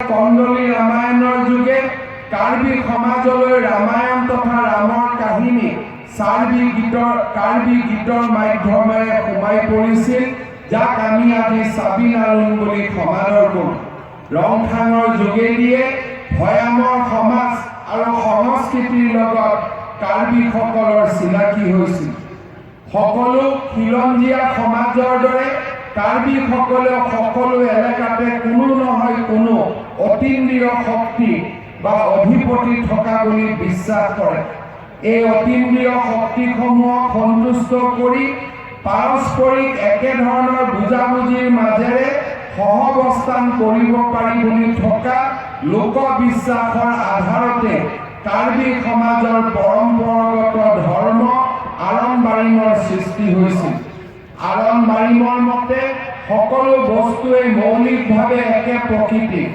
কন্দলী ৰামায়ণৰ যোগে কাৰ্বি সমাজলৈ ৰামায়ণ তথা ৰামৰ কাহিনী কাৰ্বি গীতৰ মাধ্যমেৰে সোমাই পৰিছিল, যাক আমি আজি চাবি নালুন বুলি সমাদৰ কৰোঁ। ৰংখাঙৰ যোগেদিয়ে ভৈয়ামৰ সমাজ আৰু সংস্কৃতিৰ লগত কাৰ্বিসকলৰ চিনাকি হৈছিল। সকলো খিলঞ্জীয়া সমাজৰ দৰে কাৰ্বিসকলেও সকলো এলেকাতে কোনো নহয় কোনো অতীন্দ্ৰিয় শক্তি বা অধিপতি থকা বুলি বিশ্বাস কৰে। এই অতীন্দ্ৰিয় শক্তিসমূহক সন্তুষ্ট কৰি পাৰস্পৰিক একেধৰণৰ বুজাবুজিৰ মাজেৰে সহাৱস্থান কৰিব পাৰি বুলি থকা লোকবিশ্বাসৰ আধাৰতে কাৰ্বি সমাজৰ পৰম্পৰাগত ধৰ্ম আৰম্বাৰিমৰ সৃষ্টি হৈছিল। আৰম্বাৰিমৰ মতে সকলো বস্তুৱেই মৌলিকভাৱে একে প্ৰকৃতিৰ।